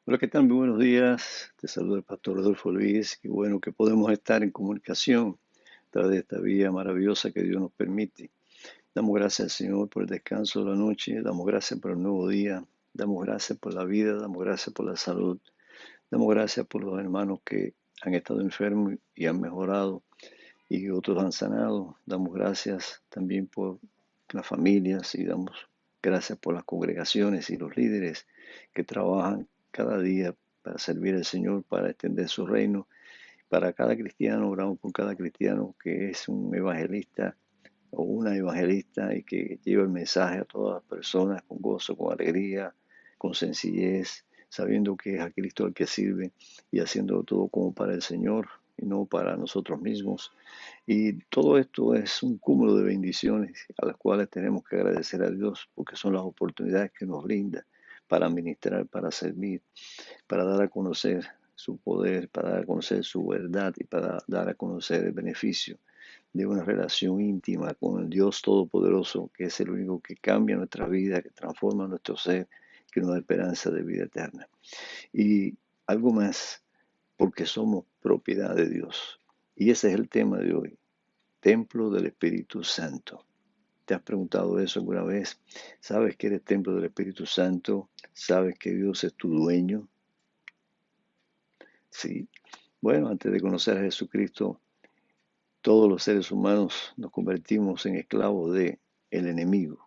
Hola, ¿qué tal? Muy buenos días. Te saluda el pastor Rodolfo Luis. Qué bueno que podemos estar en comunicación a través de esta vía maravillosa que Dios nos permite. Damos gracias al Señor por el descanso de la noche. Damos gracias por el nuevo día. Damos gracias por la vida. Damos gracias por la salud. Damos gracias por los hermanos que han estado enfermos y han mejorado y otros han sanado. Damos gracias también por las familias y damos gracias por las congregaciones y los líderes que trabajan cada día para servir al Señor, para extender su reino. Para cada cristiano, oramos por cada cristiano que es un evangelista o una evangelista y que lleva el mensaje a todas las personas con gozo, con alegría, con sencillez, sabiendo que es a Cristo el que sirve y haciendo todo como para el Señor y no para nosotros mismos. Y todo esto es un cúmulo de bendiciones a las cuales tenemos que agradecer a Dios porque son las oportunidades que nos brinda para ministrar, para servir, para dar a conocer su poder, para dar a conocer su verdad y para dar a conocer el beneficio de una relación íntima con el Dios Todopoderoso, que es el único que cambia nuestra vida, que transforma nuestro ser, que nos da esperanza de vida eterna. Y algo más, porque somos propiedad de Dios. Y ese es el tema de hoy, templo del Espíritu Santo. ¿Te has preguntado eso alguna vez? ¿Sabes que eres templo del Espíritu Santo? ¿Sabes que Dios es tu dueño? Sí. Bueno, antes de conocer a Jesucristo, todos los seres humanos nos convertimos en esclavos de el enemigo,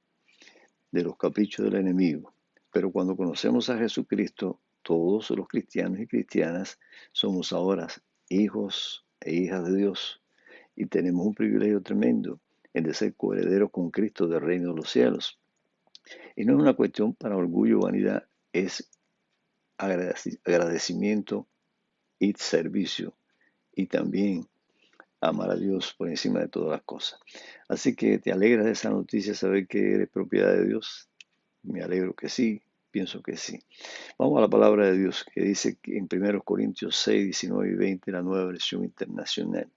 de los caprichos del enemigo. Pero cuando conocemos a Jesucristo, todos los cristianos y cristianas somos ahora hijos e hijas de Dios y tenemos un privilegio tremendo, el de ser coherederos con Cristo del reino de los cielos. Y no es una cuestión para orgullo o vanidad, es agradecimiento y servicio. Y también amar a Dios por encima de todas las cosas. Así que te alegra de esa noticia, saber que eres propiedad de Dios. Me alegro que sí, pienso que sí. Vamos a la palabra de Dios que dice que en 1 Corintios 6, 19 y 20, la nueva versión internacional.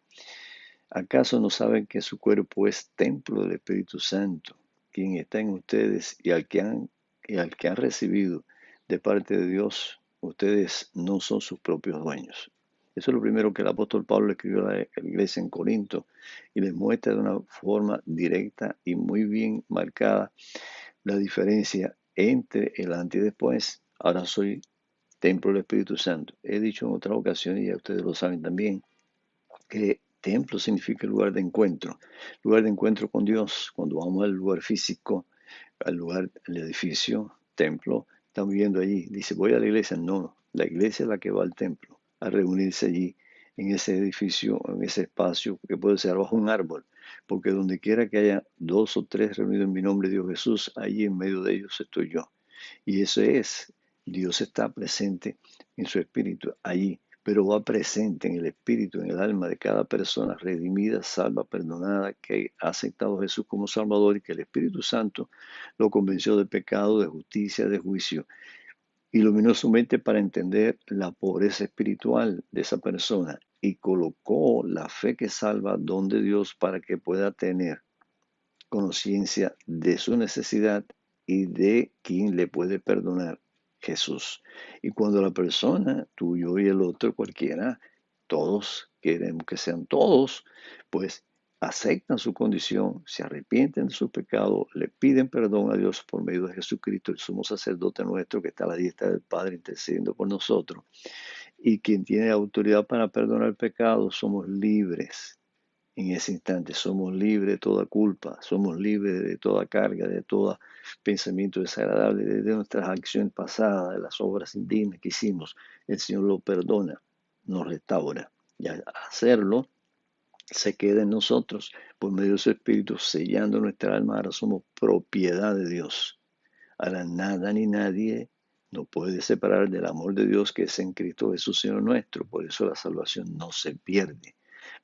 ¿Acaso no saben que su cuerpo es templo del Espíritu Santo, quien está en ustedes y al que han recibido de parte de Dios? Ustedes no son sus propios dueños. Eso es lo primero que el apóstol Pablo le escribió a la iglesia en Corinto y les muestra de una forma directa y muy bien marcada la diferencia entre el antes y después. Ahora soy templo del Espíritu Santo. He dicho en otras ocasiones, y ya ustedes lo saben también, que templo significa lugar de encuentro con Dios. Cuando vamos al lugar físico, al lugar, al edificio, templo, estamos viviendo allí. Dice, voy a la iglesia. No, la iglesia es la que va al templo, a reunirse allí, en ese edificio, en ese espacio, que puede ser bajo un árbol, porque donde quiera que haya dos o tres reunidos en mi nombre, Dios Jesús, allí en medio de ellos estoy yo. Y eso es, Dios está presente en su espíritu allí, pero va presente en el espíritu, en el alma de cada persona redimida, salva, perdonada, que ha aceptado a Jesús como Salvador y que el Espíritu Santo lo convenció de pecado, de justicia, de juicio. Iluminó su mente para entender la pobreza espiritual de esa persona y colocó la fe que salva donde Dios para que pueda tener conciencia de su necesidad y de quién le puede perdonar, Jesús. Y cuando la persona, tú, yo y el otro, cualquiera, todos queremos que sean todos, pues aceptan su condición, se arrepienten de su pecado, le piden perdón a Dios por medio de Jesucristo, el sumo sacerdote nuestro que está a la diestra del Padre intercediendo por nosotros, y quien tiene autoridad para perdonar el pecado, somos libres en ese instante. Somos libres de toda culpa, somos libres de toda carga, de todo pensamiento desagradable, de nuestras acciones pasadas, de las obras indignas que hicimos. El Señor lo perdona, nos restaura. Y al hacerlo, se queda en nosotros por medio de su Espíritu, sellando nuestra alma. Ahora somos propiedad de Dios. Ahora nada ni nadie nos puede separar del amor de Dios que es en Cristo Jesús, Señor nuestro. Por eso la salvación no se pierde.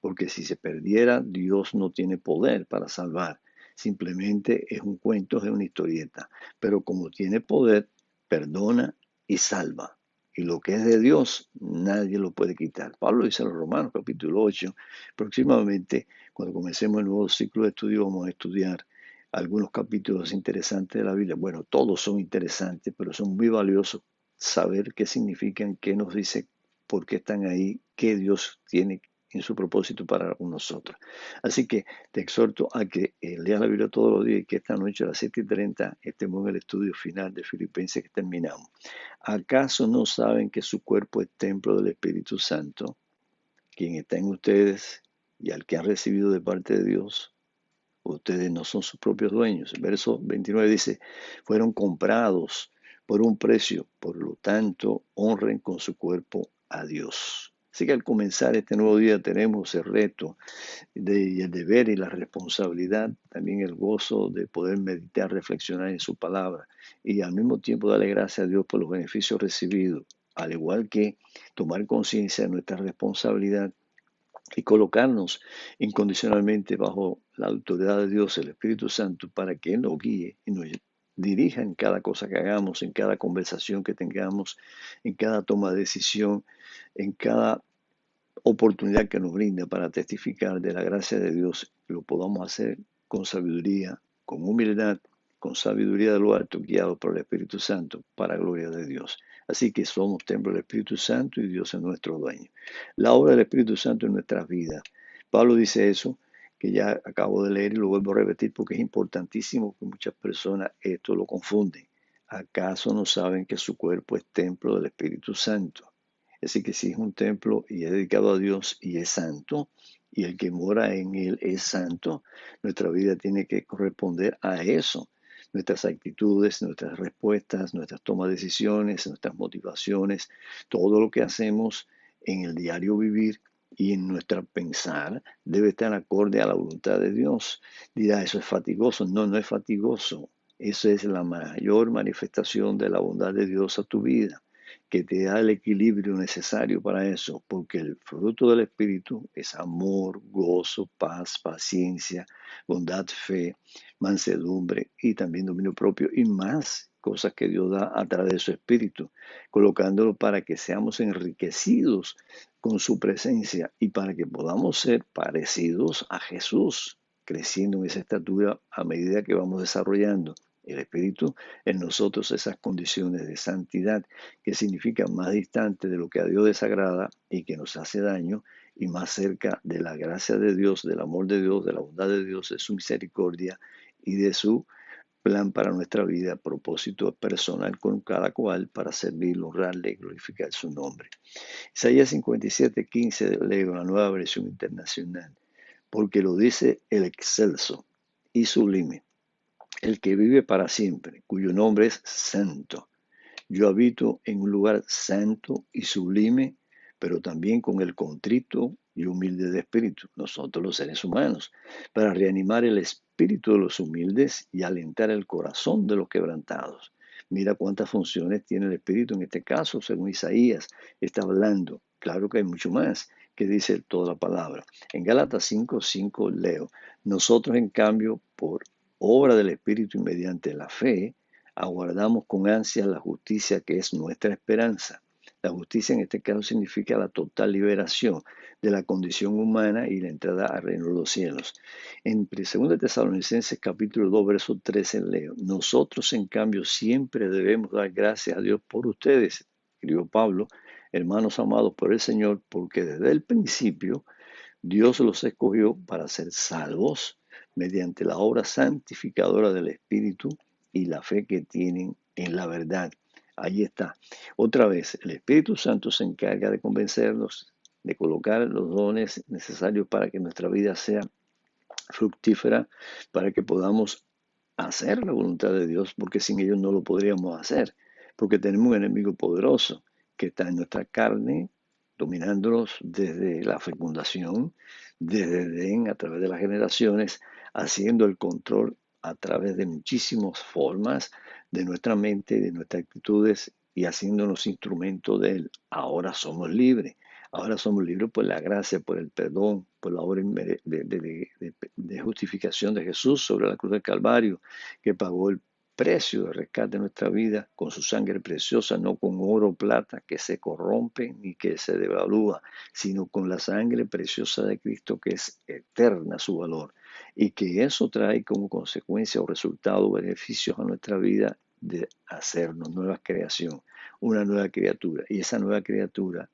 Porque si se perdiera, Dios no tiene poder para salvar. Simplemente es un cuento, es una historieta. Pero como tiene poder, perdona y salva. Y lo que es de Dios, nadie lo puede quitar. Pablo dice en los Romanos, capítulo 8. Próximamente, cuando comencemos el nuevo ciclo de estudio, vamos a estudiar algunos capítulos interesantes de la Biblia. Bueno, todos son interesantes, pero son muy valiosos saber qué significan, qué nos dice, por qué están ahí, qué Dios tiene en su propósito para nosotros. Así que te exhorto a que leas la Biblia todos los días y que esta noche a las 7:30 estemos en el estudio final de Filipenses que terminamos. ¿Acaso no saben que su cuerpo es templo del Espíritu Santo, quien está en ustedes y al que han recibido de parte de Dios? Ustedes no son sus propios dueños. El verso 29 dice, fueron comprados por un precio, por lo tanto, honren con su cuerpo a Dios. Así que al comenzar este nuevo día tenemos el reto y el deber y la responsabilidad, también el gozo de poder meditar, reflexionar en su palabra y al mismo tiempo darle gracias a Dios por los beneficios recibidos, al igual que tomar conciencia de nuestra responsabilidad y colocarnos incondicionalmente bajo la autoridad de Dios, el Espíritu Santo, para que Él nos guíe y nos dirija en cada cosa que hagamos, en cada conversación que tengamos, en cada toma de decisión, en cada oportunidad que nos brinda para testificar de la gracia de Dios, que lo podamos hacer con sabiduría, con humildad, con sabiduría de lo alto, guiado por el Espíritu Santo, para gloria de Dios. Así que somos templo del Espíritu Santo y Dios es nuestro dueño. La obra del Espíritu Santo en nuestras vidas. Pablo dice eso, que ya acabo de leer y lo vuelvo a repetir porque es importantísimo que muchas personas esto lo confunden. ¿Acaso no saben que su cuerpo es templo del Espíritu Santo? Así que si es un templo y es dedicado a Dios y es santo, y el que mora en él es santo, nuestra vida tiene que corresponder a eso. Nuestras actitudes, nuestras respuestas, nuestras tomas de decisiones, nuestras motivaciones, todo lo que hacemos en el diario vivir y en nuestro pensar debe estar acorde a la voluntad de Dios. Dirá, eso es fatigoso. No, no es fatigoso. Eso es la mayor manifestación de la bondad de Dios a tu vida, que te da el equilibrio necesario para eso, porque el fruto del Espíritu es amor, gozo, paz, paciencia, bondad, fe, mansedumbre y también dominio propio y más cosas que Dios da a través de su Espíritu, colocándolo para que seamos enriquecidos con su presencia y para que podamos ser parecidos a Jesús, creciendo en esa estatura a medida que vamos desarrollando el Espíritu en nosotros esas condiciones de santidad que significa más distante de lo que a Dios desagrada y que nos hace daño y más cerca de la gracia de Dios, del amor de Dios, de la bondad de Dios, de su misericordia y de su plan para nuestra vida, propósito personal con cada cual para servirlo, honrarle y glorificar su nombre. Isaías 57:15 leo la nueva versión internacional, porque lo dice el excelso y sublime, el que vive para siempre, cuyo nombre es santo. Yo habito en un lugar santo y sublime, pero también con el contrito y humilde de espíritu, nosotros los seres humanos, para reanimar el espíritu de los humildes y alentar el corazón de los quebrantados. Mira cuántas funciones tiene el espíritu en este caso, según Isaías está hablando. Claro que hay mucho más que dice toda la palabra. En Gálatas 5:5 leo, nosotros en cambio, por obra del espíritu y mediante la fe, aguardamos con ansias la justicia que es nuestra esperanza. La justicia en este caso significa la total liberación de la condición humana y la entrada al reino de los cielos. En 2 Tesalonicenses capítulo 2, verso 13 leo, nosotros en cambio siempre debemos dar gracias a Dios por ustedes, escribió Pablo, hermanos amados por el Señor, porque desde el principio Dios los escogió para ser salvos mediante la obra santificadora del Espíritu y la fe que tienen en la verdad. Ahí está. Otra vez, el Espíritu Santo se encarga de convencernos, de colocar los dones necesarios para que nuestra vida sea fructífera, para que podamos hacer la voluntad de Dios, porque sin ellos no lo podríamos hacer, porque tenemos un enemigo poderoso que está en nuestra carne, dominándonos desde la fecundación, desde Edén, a través de las generaciones, haciendo el control a través de muchísimas formas de nuestra mente, de nuestras actitudes y haciéndonos instrumentos de Él. Ahora somos libres. Ahora somos libres por la gracia, por el perdón, por la obra de justificación de Jesús sobre la cruz del Calvario, que pagó el precio de rescate de nuestra vida con su sangre preciosa, no con oro o plata que se corrompe ni que se devalúa, sino con la sangre preciosa de Cristo que es eterna su valor y que eso trae como consecuencia o resultado beneficios a nuestra vida de hacernos nueva creación, una nueva criatura. Y esa nueva criatura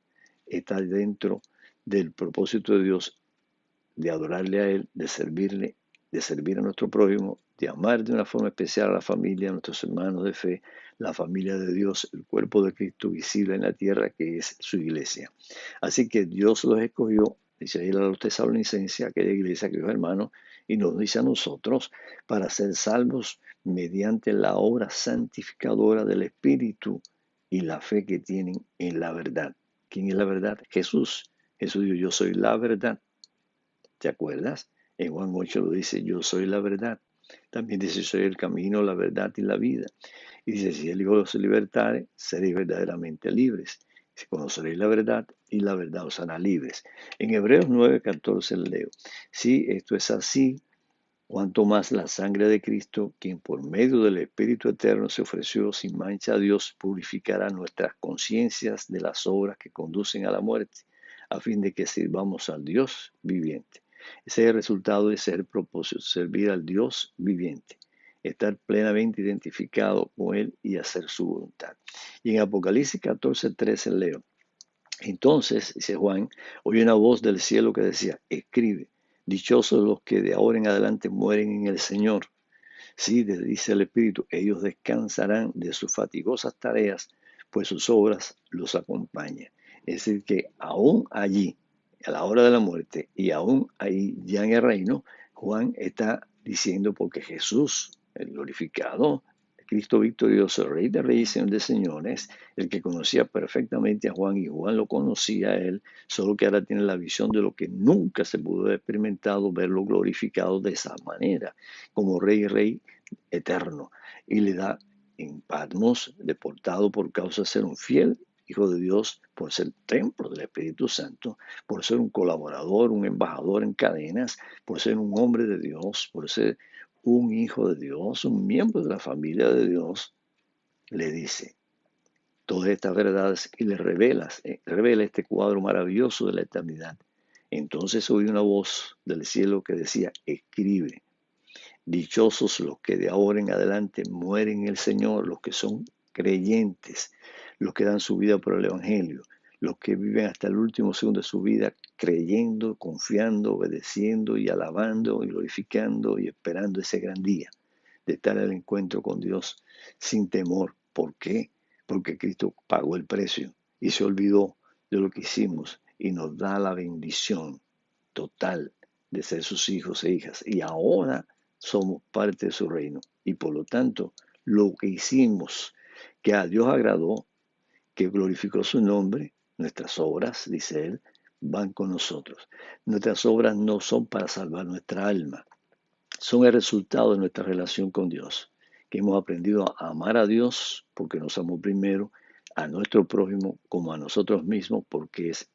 está dentro del propósito de Dios de adorarle a Él, de servir a nuestro prójimo, de amar de una forma especial a la familia, a nuestros hermanos de fe, la familia de Dios, el cuerpo de Cristo visible en la tierra, que es su iglesia. Así que Dios los escogió, dice ahí a los tesalonicenses, aquella iglesia, aquellos hermanos, y nos dice a nosotros, para ser salvos mediante la obra santificadora del Espíritu y la fe que tienen en la verdad. ¿Quién es la verdad? Jesús. Jesús dijo, yo soy la verdad. ¿Te acuerdas? En Juan 8 lo dice, yo soy la verdad. También dice, soy el camino, la verdad y la vida. Y dice, si el Hijo os libertare, seréis verdaderamente libres. Si conoceréis la verdad os hará libres. En Hebreos 9:14 leo, si esto es así, cuanto más la sangre de Cristo, quien por medio del Espíritu Eterno se ofreció sin mancha a Dios, purificará nuestras conciencias de las obras que conducen a la muerte, a fin de que sirvamos al Dios viviente. Ese es el resultado de ser propósito, servir al Dios viviente, estar plenamente identificado con Él y hacer su voluntad. Y en Apocalipsis 14:13 leo, entonces, dice Juan, oí una voz del cielo que decía, escribe, dichosos los que de ahora en adelante mueren en el Señor. Sí, dice el Espíritu, ellos descansarán de sus fatigosas tareas, pues sus obras los acompañan. Es decir, que aún allí, a la hora de la muerte, y aún ahí ya en el reino, Juan está diciendo, porque Jesús, el glorificado, Cristo victorioso, Rey de Reyes, Señor de Señores, el que conocía perfectamente a Juan y Juan lo conocía a él, solo que ahora tiene la visión de lo que nunca se pudo haber experimentado, verlo glorificado de esa manera, como Rey y Rey eterno. Y le da en Patmos, deportado por causa de ser un fiel Hijo de Dios, por ser templo del Espíritu Santo, por ser un colaborador, un embajador en cadenas, por ser un hombre de Dios, por ser un hijo de Dios, un miembro de la familia de Dios, le dice todas estas verdades y le revela este cuadro maravilloso de la eternidad. Entonces oí una voz del cielo que decía, escribe, dichosos los que de ahora en adelante mueren en el Señor, los que son creyentes, los que dan su vida por el Evangelio, los que viven hasta el último segundo de su vida creyendo, confiando, obedeciendo y alabando y glorificando y esperando ese gran día de estar al encuentro con Dios sin temor. ¿Por qué? Porque Cristo pagó el precio y se olvidó de lo que hicimos y nos da la bendición total de ser sus hijos e hijas. Y ahora somos parte de su reino. Y por lo tanto, lo que hicimos que a Dios agradó, que glorificó su nombre, nuestras obras, dice él, van con nosotros. Nuestras obras no son para salvar nuestra alma, son el resultado de nuestra relación con Dios, que hemos aprendido a amar a Dios porque nos amó primero, a nuestro prójimo como a nosotros mismos porque es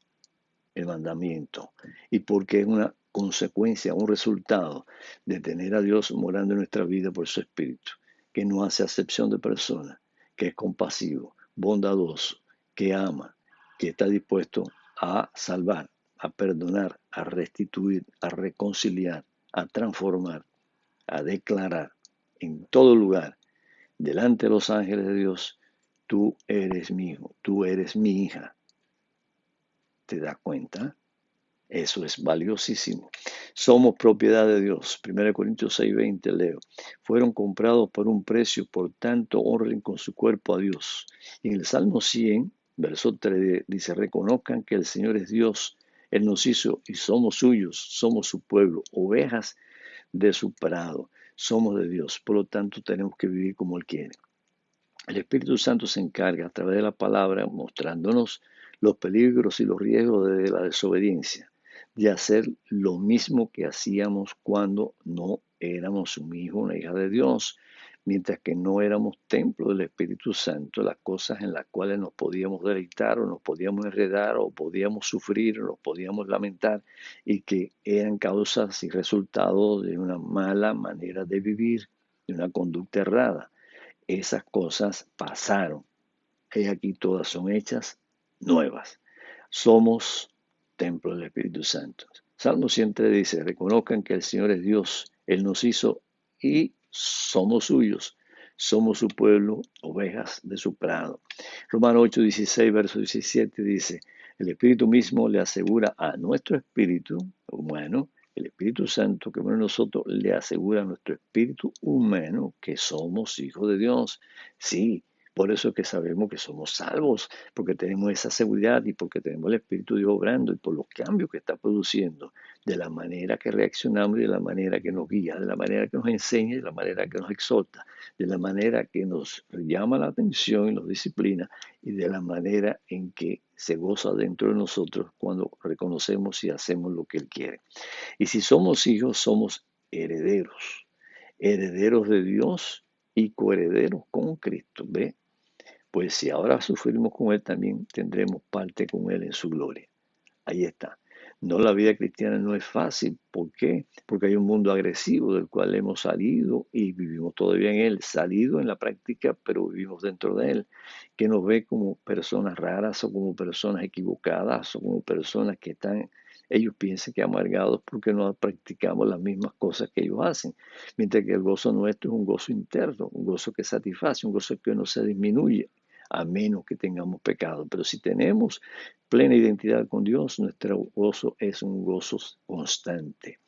el mandamiento y porque es una consecuencia, un resultado de tener a Dios morando en nuestra vida por su Espíritu, que no hace acepción de personas, que es compasivo, bondadoso, que ama, que está dispuesto a salvar, a perdonar, a restituir, a reconciliar, a transformar, a declarar en todo lugar, delante de los ángeles de Dios, tú eres mi hijo, tú eres mi hija. ¿Te das cuenta? Eso es valiosísimo. Somos propiedad de Dios. 1 Corintios 6:20 leo. Fueron comprados por un precio, por tanto honren con su cuerpo a Dios. Y en el Salmo 100, verso 3 dice, reconozcan que el Señor es Dios. Él nos hizo y somos suyos, somos su pueblo, ovejas de su prado. Somos de Dios, por lo tanto tenemos que vivir como Él quiere. El Espíritu Santo se encarga a través de la palabra mostrándonos los peligros y los riesgos de la desobediencia, de hacer lo mismo que hacíamos cuando no éramos un hijo, una hija de Dios, mientras que no éramos templo del Espíritu Santo, las cosas en las cuales nos podíamos deleitar o nos podíamos enredar o podíamos sufrir o nos podíamos lamentar y que eran causas y resultados de una mala manera de vivir, de una conducta errada. Esas cosas pasaron. Y aquí todas son hechas nuevas. Somos templo del Espíritu Santo. Salmo 103 dice, reconozcan que el Señor es Dios, Él nos hizo y somos suyos. Somos su pueblo, ovejas de su prado. Romanos 8, 16, verso 17 dice, el Espíritu mismo le asegura a nuestro espíritu humano, el Espíritu Santo que bueno nosotros le asegura a nuestro espíritu humano que somos hijos de Dios. Sí, por eso es que sabemos que somos salvos, porque tenemos esa seguridad y porque tenemos el Espíritu de Dios obrando y por los cambios que está produciendo, de la manera que reaccionamos y de la manera que nos guía, de la manera que nos enseña y de la manera que nos exhorta, de la manera que nos llama la atención y nos disciplina y de la manera en que se goza dentro de nosotros cuando reconocemos y hacemos lo que Él quiere. Y si somos hijos, somos herederos, herederos de Dios y coherederos con Cristo. ¿Ve? Pues si ahora sufrimos con Él, también tendremos parte con Él en su gloria. Ahí está. No, la vida cristiana no es fácil. ¿Por qué? Porque hay un mundo agresivo del cual hemos salido y vivimos todavía en él. Salido en la práctica, pero vivimos dentro de él. Que nos ve como personas raras o como personas equivocadas o como personas que están, ellos piensan que amargados porque no practicamos las mismas cosas que ellos hacen. Mientras que el gozo nuestro es un gozo interno, un gozo que satisface, un gozo que no se disminuye a menos que tengamos pecado. Pero si tenemos plena identidad con Dios, nuestro gozo es un gozo constante.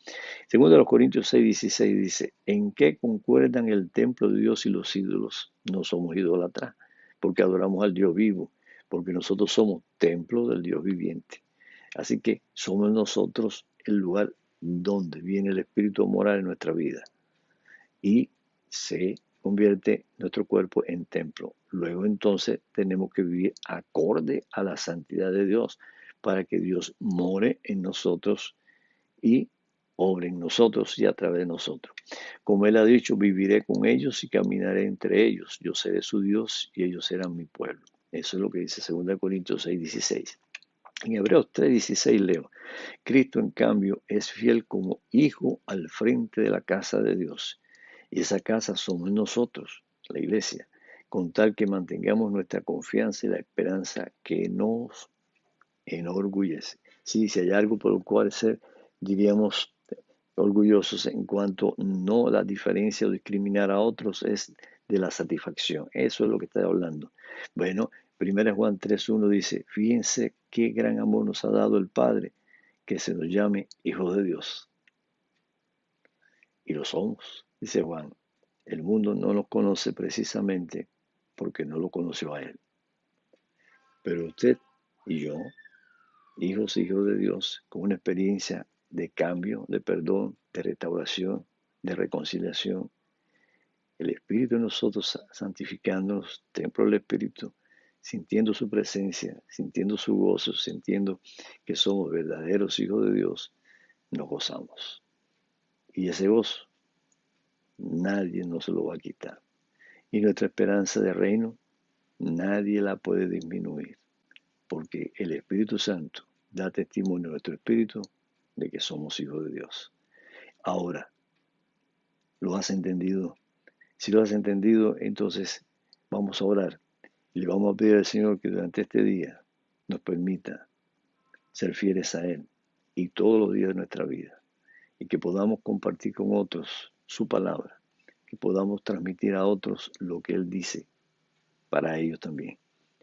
Segundo de los Corintios 6, 16 dice, ¿en qué concuerdan el templo de Dios y los ídolos? No somos idólatras, porque adoramos al Dios vivo, porque nosotros somos templo del Dios viviente. Así que somos nosotros el lugar donde viene el Espíritu a morar en nuestra vida y se convierte nuestro cuerpo en templo. Luego entonces tenemos que vivir acorde a la santidad de Dios para que Dios more en nosotros y obre en nosotros y a través de nosotros. Como Él ha dicho, viviré con ellos y caminaré entre ellos. Yo seré su Dios y ellos serán mi pueblo. Eso es lo que dice 2 Corintios 6, 16. En Hebreos 3, 16 leo, Cristo en cambio es fiel como hijo al frente de la casa de Dios. Y esa casa somos nosotros, la iglesia, con tal que mantengamos nuestra confianza y la esperanza que nos enorgullece. Sí, si hay algo por lo cual ser, diríamos, orgullosos en cuanto no la diferencia o discriminar a otros es de la satisfacción. Eso es lo que está hablando. Bueno, 1 Juan 3.1 dice, fíjense qué gran amor nos ha dado el Padre, que se nos llame hijos de Dios. Y lo somos, dice Juan. El mundo no nos conoce precisamente porque no lo conoció a Él. Pero usted y yo, hijos de Dios, con una experiencia de cambio, de perdón, de restauración, de reconciliación, el Espíritu en nosotros santificándonos, templo del Espíritu, sintiendo su presencia, sintiendo su gozo, sintiendo que somos verdaderos hijos de Dios, nos gozamos. Y ese gozo nadie nos lo va a quitar. Y nuestra esperanza de reino nadie la puede disminuir, porque el Espíritu Santo da testimonio a nuestro espíritu de que somos hijos de Dios. Ahora, ¿lo has entendido? Si lo has entendido, entonces vamos a orar y le vamos a pedir al Señor que durante este día nos permita ser fieles a Él y todos los días de nuestra vida y que podamos compartir con otros su palabra, que podamos transmitir a otros lo que Él dice para ellos también,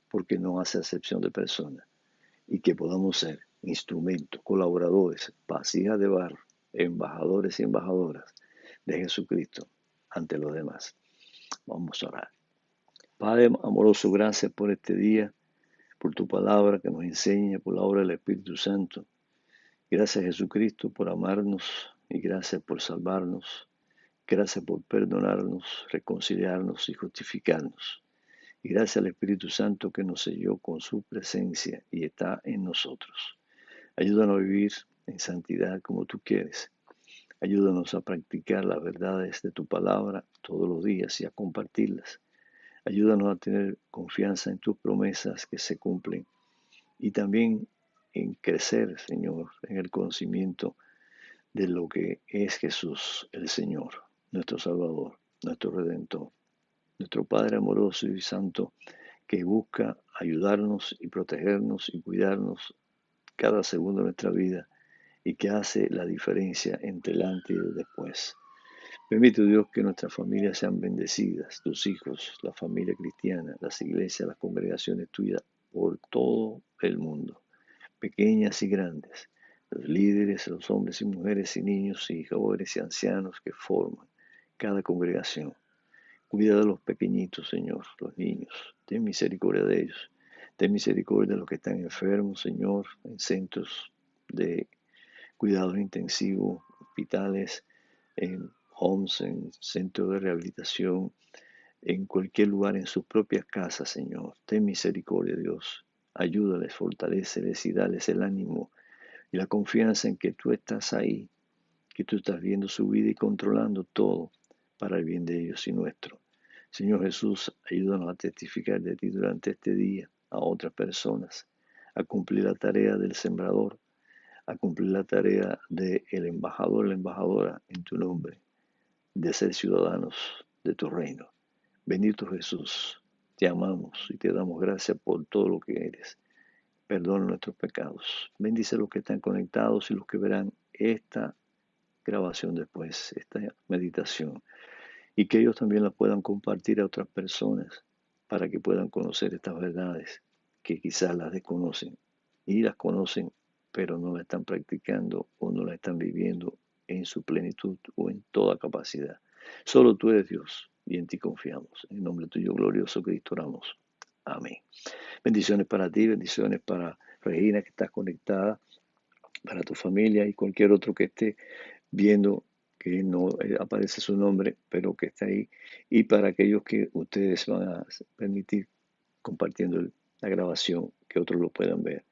porque no hace acepción de personas y que podamos ser instrumentos, colaboradores, vasijas de barro, embajadores y embajadoras de Jesucristo ante los demás. Vamos a orar. Padre amoroso, gracias por este día, por tu palabra que nos enseña, por la obra del Espíritu Santo. Gracias Jesucristo por amarnos y gracias por salvarnos. Gracias por perdonarnos, reconciliarnos y justificarnos. Y gracias al Espíritu Santo que nos selló con su presencia y está en nosotros. Ayúdanos a vivir en santidad como tú quieres. Ayúdanos a practicar las verdades de tu palabra todos los días y a compartirlas. Ayúdanos a tener confianza en tus promesas que se cumplen y también en crecer, Señor, en el conocimiento de lo que es Jesús, el Señor, nuestro Salvador, nuestro Redentor, nuestro Padre amoroso y santo que busca ayudarnos y protegernos y cuidarnos cada segundo de nuestra vida y que hace la diferencia entre el antes y el después. Permite, Dios, que nuestras familias sean bendecidas, tus hijos, la familia cristiana, las iglesias, las congregaciones tuyas por todo el mundo, pequeñas y grandes, los líderes, los hombres y mujeres y niños y jóvenes y ancianos que forman cada congregación. Cuida de los pequeñitos, Señor, los niños. Ten misericordia de ellos. Ten misericordia de los que están enfermos, Señor, en centros de cuidados intensivos, hospitales, en homes, en centros de rehabilitación, en cualquier lugar, en sus propias casas, Señor. Ten misericordia, Dios. Ayúdales, fortaléceles y dales el ánimo y la confianza en que tú estás ahí, que tú estás viendo su vida y controlando todo para el bien de ellos y nuestro. Señor Jesús, ayúdanos a testificar de ti durante este día a otras personas, a cumplir la tarea del sembrador, a cumplir la tarea del embajador, la embajadora en tu nombre, de ser ciudadanos de tu reino. Bendito Jesús, te amamos y te damos gracias por todo lo que eres. Perdona nuestros pecados. Bendice a los que están conectados y los que verán esta grabación después, esta meditación, y que ellos también la puedan compartir a otras personas para que puedan conocer estas verdades que quizás las desconocen y las conocen pero no la están practicando o no la están viviendo en su plenitud o en toda capacidad. Solo tú eres Dios y en ti confiamos. En nombre tuyo glorioso Cristo oramos. Amén. Bendiciones para ti, bendiciones para Regina que estás conectada, para tu familia y cualquier otro que esté viendo que no aparece su nombre, pero que está ahí, y para aquellos que ustedes van a permitir compartiendo la grabación, que otros lo puedan ver.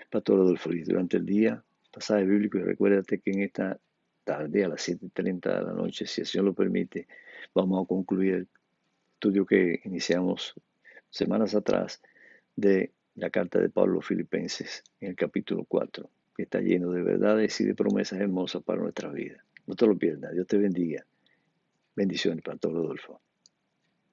Pastor Adolfo Ruiz, durante el día, pasaje bíblico, y recuérdate que en esta tarde a las 7:30 de la noche, si el Señor lo permite, vamos a concluir el estudio que iniciamos semanas atrás de la carta de Pablo a los Filipenses en el capítulo 4, que está lleno de verdades y de promesas hermosas para nuestra vida. No te lo pierdas. Dios te bendiga. Bendiciones para todo Rodolfo.